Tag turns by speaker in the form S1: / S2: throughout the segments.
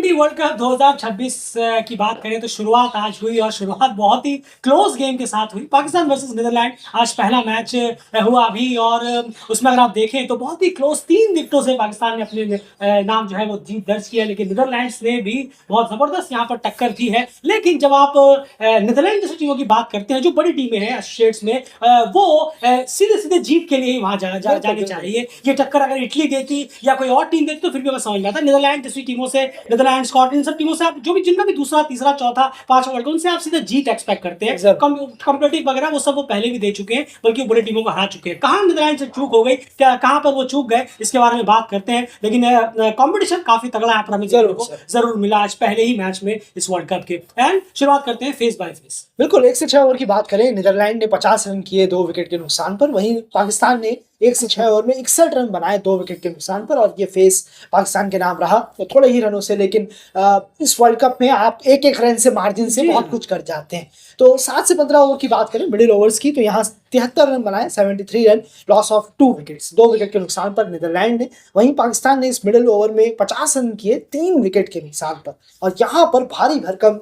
S1: T20 world cup 2026 की बात करें तो शुरुआत आज हुई और शुरुआत बहुत ही क्लोज गेम के साथ हुई। पाकिस्तान वर्सेस नीदरलैंड आज पहला मैच हुआ अभी और उसमें अगर आप देखें तो बहुत ही क्लोज 3 विकेटों से पाकिस्तान ने अपने नाम जो है वो जीत दर्ज किया, लेकिन नीदरलैंड्स ने भी बहुत जबरदस्त यहाँ पर टक्कर दी है। लेकिन जब आप नीदरलैंड जैसी टीमों की बात करते हैं जो बड़ी टीमें हैं एसोसिएट्स में, वो सीधे सीधे जीत के लिए ही वहां जानी चाहिए। ये टक्कर अगर इटली देती या कोई और टीम देती तो फिर भी मैं समझ में आता। नीदरलैंड जैसी टीमों से, नीदरलैंड, स्कॉटलैंड, इन सब टीमों से आप जो भी जिनका भी दूसरा, तीसरा, चौथा, पांचवा वर्ल्ड कप, उनसे आप सीधे जीत एक्सपेक्ट करते हैं। कंपेटिटिव वगैरह वो सब वो पहले भी दे चुके हैं, बल्कि बड़ी टीमों को हरा चुके हैं। कहां नीदरलैंड से चूक हो गई, क्या कहां पर वो चूक गए, इसके बारे में बात करते हैं। लेकिन कंपटीशन काफी तगड़ा यहाँ पर हमें जरूर मिला आज पहले ही मैच में इस वर्ल्ड कप के। एंड शुरुआत करते हैं फेस बाय फेस।
S2: बिल्कुल, 1 से 6 ओवर की बात करें, नीदरलैंड ने 50 रन किए 2 विकेट के नुकसान पर। वहीं पाकिस्तान ने 1 से 6 ओवर में 61 रन बनाए 2 विकेट के नुकसान पर, और ये फेस पाकिस्तान के नाम रहा तो थोड़े ही रनों से। लेकिन इस वर्ल्ड कप में आप एक एक रन से मार्जिन से बहुत कुछ कर जाते हैं। तो 7 से 15 ओवर की बात करें मिडिल ओवर्स की, तो यहाँ 73 रन बनाए, 73 run, loss of 2 wickets, 2 wicket के नुकसान पर नीदरलैंड ने। वहीं पाकिस्तान ने इस मिडिल ओवर में 50 रन किए 3 विकेट के नुकसान पर, और यहाँ पर भारी भरकम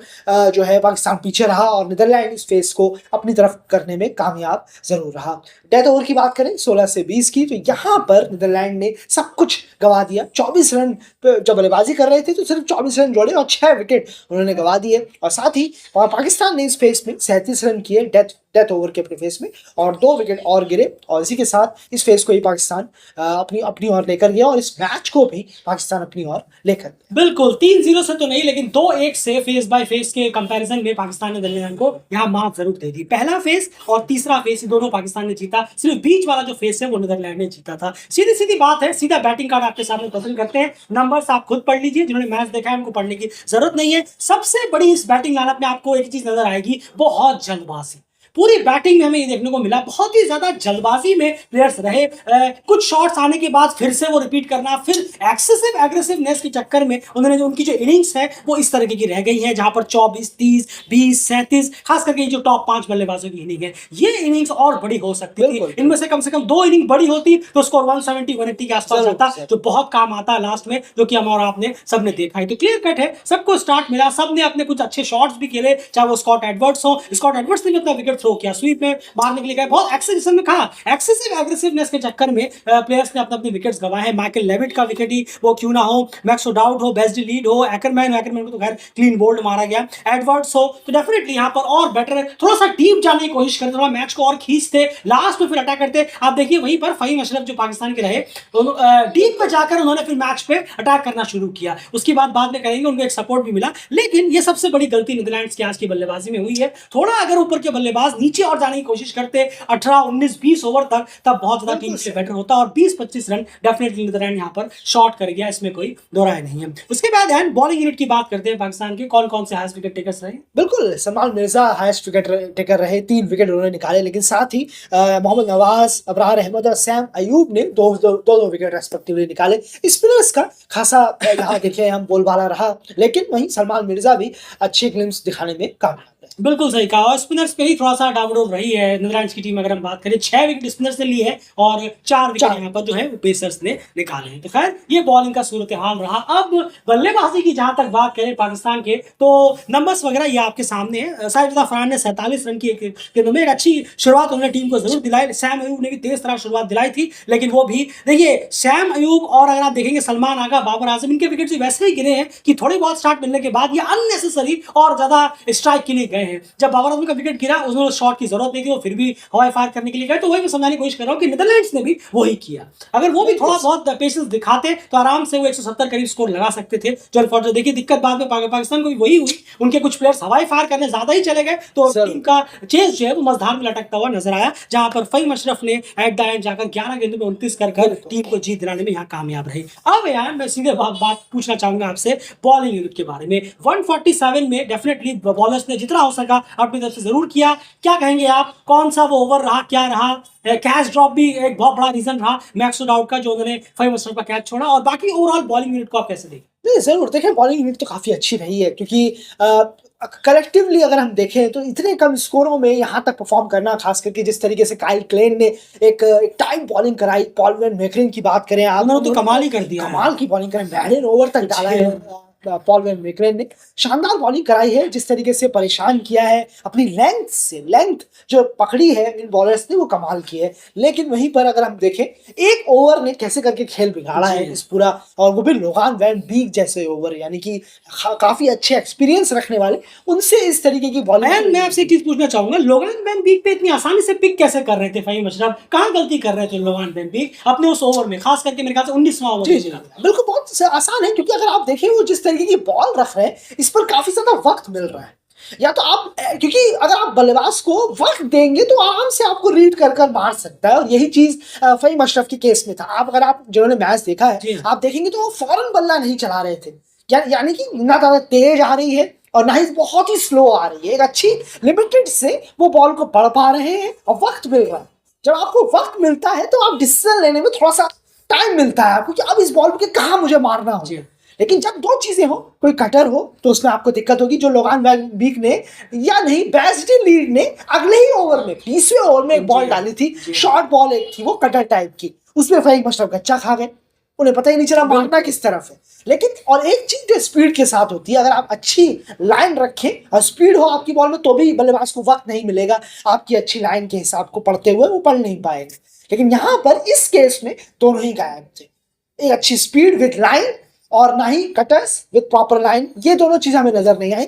S2: जो है पाकिस्तान पीछे रहा और नीदरलैंड इस फेस को अपनी तरफ करने में कामयाब जरूर रहा। डेथ ओवर की बात करें 16 से 20 की, तो यहाँ पर नीदरलैंड ने सब कुछ गवा दिया। 24 रन जब बल्लेबाजी कर रहे थे तो सिर्फ 24 रन जोड़े और 6 विकेट उन्होंने गवा दिए। और साथ ही पाकिस्तान ने इस फेस में 37 रन किए डेथ ओवर के फेस में, और 2 विकेट और गिरे। और इसी के साथ इस फेस को ही पाकिस्तान अपनी ओर लेकर गया, और इस मैच को भी पाकिस्तान अपनी ओर लेकर गया।
S1: बिल्कुल 3-0 से तो नहीं, लेकिन 2-1 से फेस बाय फेस के कंपैरिजन में पाकिस्तान ने नीदरलैंड को यहाँ मात जरूर दे दी। पहला फेस और तीसरा फेस दोनों पाकिस्तान ने जीता, सिर्फ बीच वाला जो फेस है वो नीदरलैंड ने जीता था। सीधी सीधी बात है, सीधा बैटिंग कार्ड आपके सामने पसंद करते हैं। नंबर्स आप खुद पढ़ लीजिए, जिन्होंने मैच देखा है उनको पढ़ने की जरूरत नहीं है। सबसे बड़ी इस बैटिंग लाइनअप में आपको एक चीज नजर आएगी, बहुत जल्दबाजी। पूरी बैटिंग में हमें ये देखने को मिला, बहुत ही ज्यादा जल्दबाजी में प्लेयर्स रहे। कुछ शॉट्स आने के बाद फिर से वो रिपीट करना, फिर एक्सेसिव एग्रेसिवनेस के चक्कर में उन्होंने जो उनकी जो इनिंग्स है वो इस तरीके की रह गई है, जहां पर 24, 30, 20, 37, खास करके जो टॉप 5 बल्लेबाजों की इनिंग है, ये इनिंग्स और बड़ी हो सकती थी। इनमें से कम 2 इनिंग बड़ी होती तो स्कोर 170, 180 के आसपास जाता, जो बहुत काम आता है लास्ट में, जो कि हम और आपने सबने देखा है। तो क्लियर कट है, सबको स्टार्ट मिला, सबने अपने कुछ अच्छे शॉट्स भी खेले, चाहे वो स्कॉट एडवर्ड्स हो। स्कॉट एडवर्ड्स ने भी अपना विकेट थ्रो किया, स्वीप में मारने के लिए गए, बहुत एक्सेसिव में कहा एक्सेसिव एग्रेसिवनेस के चक्कर में प्लेयर्स ने अपने विकेट्स गवाए हैं। माइकल लेविट का विकेट ही वो क्यों ना हो, मैक्स ओडाउड हो, बेस्डी लीड हो, एक्करमैन को तो खैर क्लीन बोल्ड मारा गया, एडवर्ड्स हो, तो डेफिनेटली यहां पर और बेटर थोड़ा सा डीप जाने की कोशिश करते, थोड़ा मैच को और खींचते, लास्ट में फिर अटैक करते। आप देखिए वहीं पर फहीम अशरफ जो पाकिस्तान के रहे, डीप में जाकर उन्होंने फिर मैच पे अटैक करना शुरू किया। उसकी बात बाद में करेंगे, उनको एक सपोर्ट भी मिला। लेकिन ये सबसे बड़ी गलती नीदरलैंड्स की आज की बल्लेबाजी में हुई है। थोड़ा अगर ऊपर के बल्लेबाज नीचे और जाने की कोशिश करते 18, 19, 20 ओवर तक, तब बहुत ज्यादा टीम से बेटर होता, और 20-25 रन डेफिनेटली नीदरलैंड यहां पर शॉर्ट कर गया, इसमें कोई दो राय नहीं है। उसके बाद एंड बॉलिंग यूनिट की बात करते हैं, पाकिस्तान के कौन कौन से हाईएस्ट विकेट टेकर्स रहे।
S2: बिल्कुल, Salman Mirza highest wicket taker रहे, 3 विकेट उन्होंने निकाले। लेकिन साथ ही मोहम्मद नवाज, अबरार अहमद और सैम अयूब ने 2 विकेट रेस्पेक्टिवली निकाले। स्पिनर्स का खासा यहाँ देखिए हम बोलबाला रहा, लेकिन वहीं सलमान मिर्जा भी अच्छे ग्लिम्स दिखाने में कामयाब।
S1: बिल्कुल सही कहा, और स्पिनर्स पे ही थोड़ा सा डाउनलोड रही है नीदरलैंड्स की टीम। अगर हम बात करें 6 विकेट स्पिनर्स ने लिए हैं और 4 विकेट यहाँ पर जो है पेसर्स ने निकाले हैं। तो खैर ये बॉलिंग का सूरत हाल रहा। अब बल्लेबाजी की जहां तक बात करें पाकिस्तान के, तो नंबर्स वगैरह ये आपके सामने है। साजिद अफरान ने 47 रन की एक अच्छी शुरुआत उन्होंने टीम को जरूर दिलाई। सैम अयूब ने भी तेज तरह शुरुआत दिलाई थी, लेकिन वो भी देखिए सैम अयूब और अगर आप देखेंगे सलमान आगा, बाबर आजम, इनके विकेट वैसे ही गिरे हैं कि थोड़ी बहुत स्टार्ट मिलने के बाद ये अननेसेसरी और ज्यादा स्ट्राइक के लिए गए हैं। जब बाबर आजम का विकेट गिरा, उसमें शॉट की जरूरत नहीं थी, वो फिर भी हवाई फायर करने के लिए गए। तो वही मैं समझाने की कोशिश कर रहा हूं कि नीदरलैंड्स ने भी वही किया। अगर वो भी थोड़ा बहुत पेशेंस दिखाते तो आराम से वो 170 करीब स्कोर लगा सकते थे। जो अनफॉर्चुनेट देखिए दिक्कत बाद में पाकिस्तान को भी वही हुई, उनके कुछ प्लेयर्स हवाई फायर करने ज्यादा ही चले गए, तो टीम का चेस जो है वो मझधार में लटकता हुआ नजर आया, जहां पर फहीम अशरफ ने एट द एंड जाकर 11 गेंदों में 29 कर टीम को जीत दिलाने में यहाँ कामयाब रही। अब यार मैं सीधे बात पूछना चाहूंगा आपसे बॉलिंग यूनिट के बारे में। 147 में डेफिनेटली बॉलर्स ने जितना हो सका अपनी तरफ से जरूर किया। क्या कहेंगे आप, कौन सा वो ओवर रहा, क्या रहा? कैच ड्रॉप भी एक बहुत बड़ा रीजन रहा मैक्स ओडाउड का, जो उन्होंने फहीम अशरफ का कैच छोड़ा, और बाकी ओवरऑल बॉलिंग यूनिट को आप कैसे देखें?
S2: नहीं, जरूर देखें, बॉलिंग यूनिट तो काफी अच्छी रही है, क्योंकि कलेक्टिवली अगर हम देखें तो इतने कम स्कोरों में यहाँ तक परफॉर्म करना, खास करके जिस तरीके से काइल क्लेन ने एक टाइम बॉलिंग कराई, पॉल वैन मैकरेन की बात करें आप,
S1: उन्होंने तो कमाल ही कर दिया,
S2: कमाल की बॉलिंग करें, बैलेंस ओवर तक डाला है, पॉल वैन बेकरेन ने शानदार बॉलिंग कराई है, जिस तरीके से परेशान किया है अपनी लेंथ जो पकड़ी है इन बॉलर्स ने वो कमाल की है। लेकिन वहीं पर अगर हम देखें एक ओवर ने कैसे करके खेल बिगाड़ा है इस पूरा, और वो भी लोगान वैन बीक जैसे ओवर, यानी कि काफी अच्छे एक्सपीरियंस रखने वाले, उनसे इस तरीके की बॉलिंग।
S1: मैं आपसे एक चीज पूछना चाहूंगा, लोगान वैन बीक पे इतनी आसानी से पिक कैसे कर रहे थे फहीम अशरफ? कहाँ गलती कर रहे थे लोगान वैन बीक अपने उस ओवर में, खास करके मेरे ख्याल से 19वां ओवर?
S2: जी बिल्कुल बहुत आसान है, क्योंकि अगर आप देखें वो जिस तरीके की बॉल रख रहे हैं इस पर काफी ज्यादा वक्त मिल रहा है। या तो आप, क्योंकि अगर आप बल्लेबाज को वक्त देंगे तो आराम से आपको रीड कर मार सकता है, और यही चीज फहीम अशरफ के केस में था। अगर आप जिन्होंने मैच देखा है आप देखेंगे तो वो फौरन बल्ला नहीं चला रहे थे, यानी कि ना ज्यादा तेज आ रही है और ना ही बहुत ही स्लो आ रही है, एक अच्छी लिमिटेड से वो बॉल को पढ़ पा रहे हैं और वक्त मिल रहा है। जब आपको वक्त मिलता है तो आप डिसीजन लेने में थोड़ा सा टाइम मिलता है आपको कि अब इस बॉल के कहाँ मुझे मारना हो। लेकिन जब दो चीजें हो, कोई कटर हो तो उसमें आपको दिक्कत होगी, जो लोगान वैन बीक ने या नहीं बेस्टी लीड ने अगले ही ओवर में 20वें ओवर में एक बॉल डाली थी, शॉर्ट बॉल एक थी वो कटर टाइप की, उसमें फहीम अशरफ गच्चा खा गए, उन्हें पता ही नहीं चला मारना किस तरफ है। लेकिन और एक चीज जो स्पीड के साथ होती है, अगर आप अच्छी लाइन रखें और स्पीड हो आपकी बॉल में तो भी बल्लेबाज को वक्त नहीं मिलेगा आपकी अच्छी लाइन के हिसाब को पढ़ते हुए, वो पढ़ नहीं पाएंगे। लेकिन यहाँ पर इस केस में दोनों ही गायब थे, एक अच्छी स्पीड विद लाइन और ना ही कटर्स विद प्रॉपर लाइन, ये दोनों चीजें हमें नजर नहीं आई।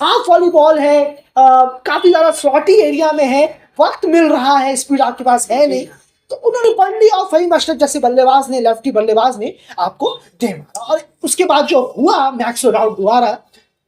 S2: हाफ वाली बॉल है, काफी ज्यादा स्लॉटी एरिया में है, वक्त मिल रहा है, स्पीड आपके पास है नहीं, तो उन्होंने पढ़ लिया और फहीम अशरफ जैसे बल्लेबाज ने, लेफ्टी बल्लेबाज ने आपको दे मारा। और उसके बाद जो हुआ मैक्सवेल आउट द्वारा,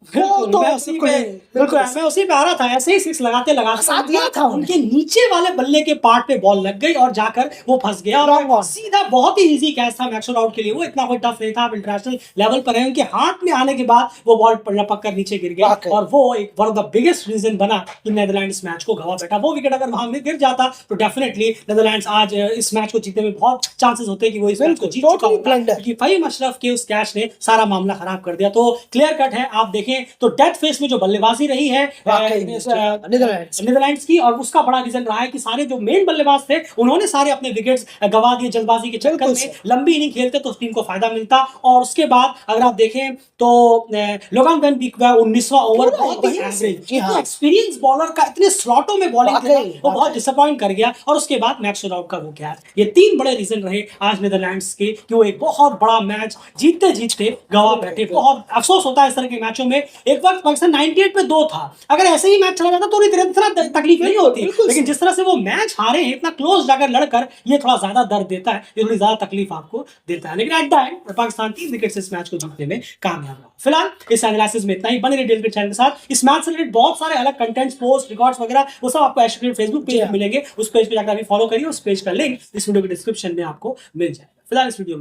S1: बिल्कुल मैं उसी पे आ रहा था, ऐसे ही सिक्स लगाते
S2: दिया था
S1: उनके नीचे वाले बल्ले के पार्ट पे बॉल लग गई और जाकर वो फंस गया, और सीधा बहुत ही इजी कैच था मैक्सवेल आउट के लिए, वो इतना कोई टफ नहीं था। इंटरनेशनल लेवल पर है, उनके हाथ में आने के बाद वो बॉल लपक कर नीचे गिर गया, और वो एक one of the biggest reason बना कि नीदरलैंड इस मैच को गवा बैठा। वो विकेट अगर वहां में गिर जाता तो डेफिनेटली नीदरलैंड आज इस मैच को जीतने में बहुत चांसेस होते कि वो इस मैच को जीत चुका होता, क्योंकि फहीम अशरफ के उस कैच ने सारा मामला खराब कर दिया। तो क्लियर कट है, आप देखें तो डेथ फेस में जो बल्लेबाजी रही है नीदरलैंड्स की, और उसका बड़ा रीजन रहा है कि सारे जो मेन बल्लेबाज थे उन्होंने सारे अपने विकेट्स गवा दिए जल्दबाजी के चक्कर में। लंबी इनिंग खेलते तो टीम को फायदा मिलता, और उसके बाद अगर आप देखें तो लोगान वैन बीक का 19वां ओवर बहुत ही एवरेज, एक्सपीरियंस बॉलर का इतने स्लॉटों में बॉलिंग किया वो बहुत डिसअपॉइंट कर गया, और उसके बाद मैक्सवेल आउट का वो कैच, ये तीन बड़े रीजन रहे आज नीदरलैंड्स के कि वो एक बहुत बड़ा मैच जीतते जीतते गवा बैठे। बहुत अफसोस होता है इस तरह के मैचों में। एक वक्त पाकिस्तान 98 पे 2 था, अगर ऐसे ही मैच चला जाता तो इतना तकलीफ नहीं होती, लेकिन जिस तरह से वो मैच हारे हैं इतना क्लोज जाकर लड़कर, ये थोड़ा ज्यादा दर्द देता है, ये थोड़ी ज्यादा तकलीफ आपको देता है। लेकिन at the end Pakistan 3 wicket से इस मैच को जीतने में कामयाब रहा। फिलहाल इस एनालिसिस में इतना ही। बने रहिए डेली चैनल के साथ। इस मैच से रिलेटेड बहुत सारे अलग कंटेंट्स, पोस्ट, रिकॉर्ड्स वगैरह वो सब आपको एस्ट्रोक्रिकेट फेसबुक पेज पे मिलेंगे, उस पेज पे जाकर अभी फॉलो करिए, उस पेज का लिंक इस वीडियो के डिस्क्रिप्शन में आपको मिल जाएगा। फिलहाल इस वीडियो में